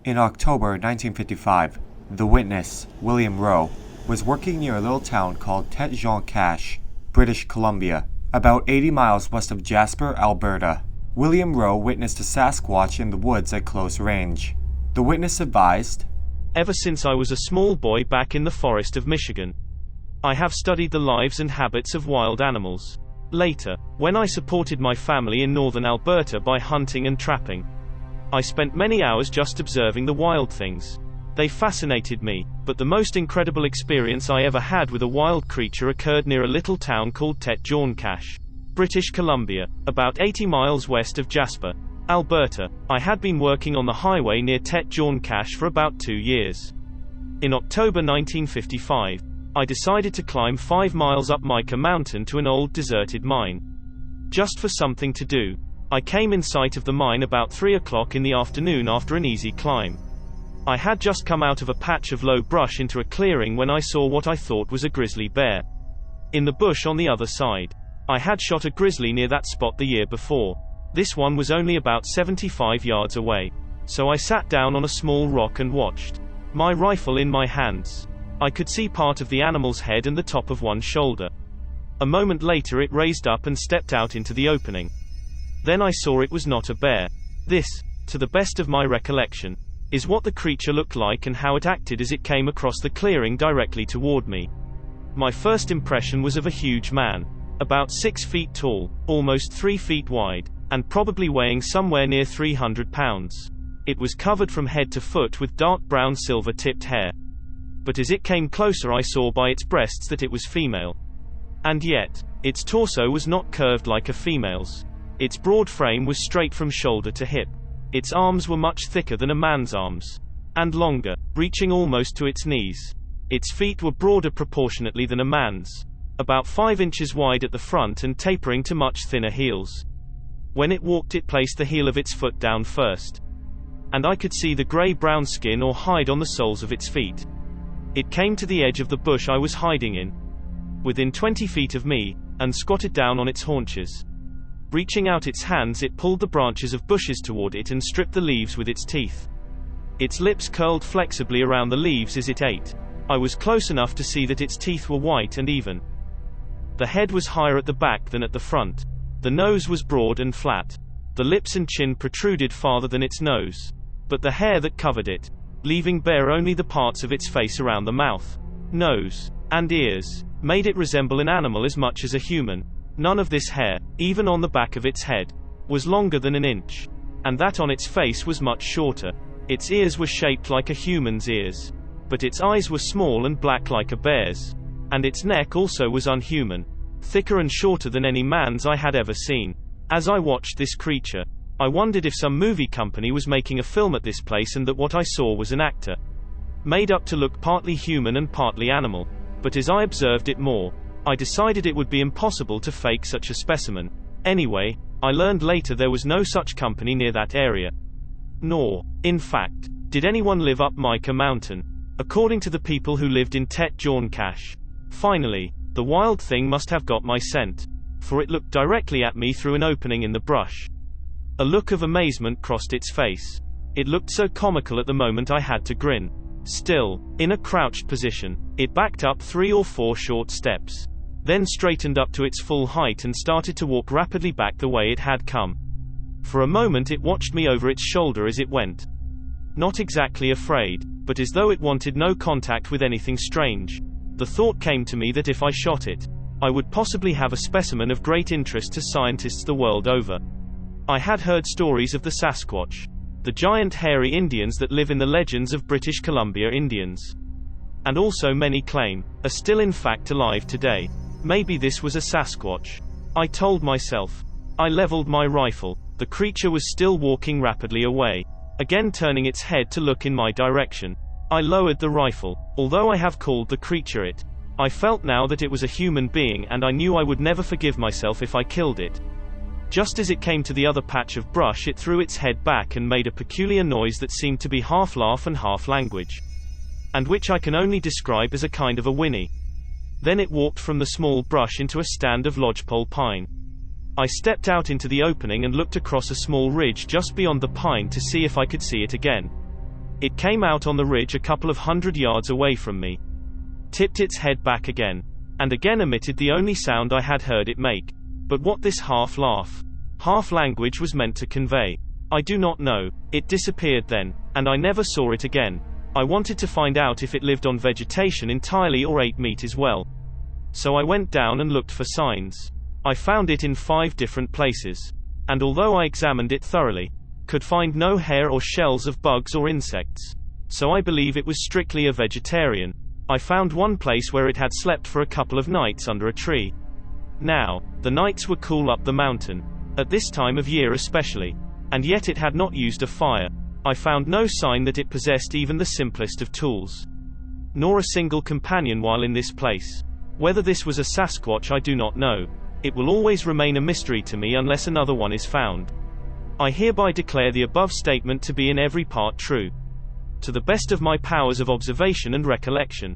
In October 1955, the witness, William Rowe, was working near a little town called Tete Jaune Cache, British Columbia, about 80 miles west of Jasper, Alberta. William Rowe witnessed a Sasquatch in the woods at close range. The witness advised, "Ever since I was a small boy back in the forest of Michigan, I have studied the lives and habits of wild animals. Later, when I supported my family in northern Alberta by hunting and trapping, I spent many hours just observing the wild things. They fascinated me, but the most incredible experience I ever had with a wild creature occurred near a little town called Tete Jaune Cache, British Columbia, about 80 miles west of Jasper, Alberta. I had been working on the highway near Tete Jaune Cache for about 2 years. In October 1955, I decided to climb 5 miles up Mica Mountain to an old deserted mine. Just for something to do. I came in sight of the mine about 3 o'clock in the afternoon after an easy climb. I had just come out of a patch of low brush into a clearing when I saw what I thought was a grizzly bear. In the bush on the other side. I had shot a grizzly near that spot the year before. This one was only about 75 yards away. So I sat down on a small rock and watched. My rifle in my hands. I could see part of the animal's head and the top of one shoulder. A moment later it raised up and stepped out into the opening. Then I saw it was not a bear. This, to the best of my recollection, is what the creature looked like and how it acted as it came across the clearing directly toward me. My first impression was of a huge man, about 6 feet tall, almost 3 feet wide, and probably weighing somewhere near 300 pounds. It was covered from head to foot with dark brown silver-tipped hair. But as it came closer I saw by its breasts that it was female. And yet, its torso was not curved like a female's. Its broad frame was straight from shoulder to hip. Its arms were much thicker than a man's arms. And longer, reaching almost to its knees. Its feet were broader proportionately than a man's. About 5 inches wide at the front and tapering to much thinner heels. When it walked it placed the heel of its foot down first. And I could see the grey-brown skin or hide on the soles of its feet. It came to the edge of the bush I was hiding in, within 20 feet of me, and squatted down on its haunches. Reaching out its hands it pulled the branches of bushes toward it and stripped the leaves with its teeth. Its lips curled flexibly around the leaves as it ate. I was close enough to see that its teeth were white and even. The head was higher at the back than at the front. The nose was broad and flat. The lips and chin protruded farther than its nose. But the hair that covered it, leaving bare only the parts of its face around the mouth, nose, and ears, made it resemble an animal as much as a human. None of this hair, even on the back of its head, was longer than an inch. And that on its face was much shorter. Its ears were shaped like a human's ears. But its eyes were small and black like a bear's. And its neck also was unhuman, thicker and shorter than any man's I had ever seen. As I watched this creature, I wondered if some movie company was making a film at this place and that what I saw was an actor, made up to look partly human and partly animal. But as I observed it more, I decided it would be impossible to fake such a specimen. Anyway, I learned later there was no such company near that area. Nor, in fact, did anyone live up Mica Mountain, according to the people who lived in Tete Jaune Cache. Finally, the wild thing must have got my scent, for it looked directly at me through an opening in the brush. A look of amazement crossed its face. It looked so comical at the moment I had to grin. Still, in a crouched position, it backed up 3 or 4 short steps. Then straightened up to its full height and started to walk rapidly back the way it had come. For a moment it watched me over its shoulder as it went. Not exactly afraid, but as though it wanted no contact with anything strange. The thought came to me that if I shot it, I would possibly have a specimen of great interest to scientists the world over. I had heard stories of the Sasquatch, the giant hairy Indians that live in the legends of British Columbia Indians. And also many claim, are still in fact alive today. Maybe this was a Sasquatch. I told myself. I leveled my rifle. The creature was still walking rapidly away, again turning its head to look in my direction. I lowered the rifle. Although I have called the creature it, I felt now that it was a human being and I knew I would never forgive myself if I killed it. Just as it came to the other patch of brush it threw its head back and made a peculiar noise that seemed to be half laugh and half language, and which I can only describe as a kind of a whinny. Then it walked from the small brush into a stand of lodgepole pine. I stepped out into the opening and looked across a small ridge just beyond the pine to see if I could see it again. It came out on the ridge a couple of 100 yards away from me, tipped its head back again, and again emitted the only sound I had heard it make. But what this half laugh, half language was meant to convey, I do not know. It disappeared then, and I never saw it again. I wanted to find out if it lived on vegetation entirely or ate meat as well. So I went down and looked for signs. I found it in 5 different places, and although I examined it thoroughly, could find no hair or shells of bugs or insects. So I believe it was strictly a vegetarian. I found one place where it had slept for a couple of nights under a tree. Now, the nights were cool up the mountain, at this time of year especially, and yet it had not used a fire. I found no sign that it possessed even the simplest of tools, nor a single companion while in this place. Whether this was a Sasquatch I do not know. It will always remain a mystery to me unless another one is found. I hereby declare the above statement to be in every part true, to the best of my powers of observation and recollection.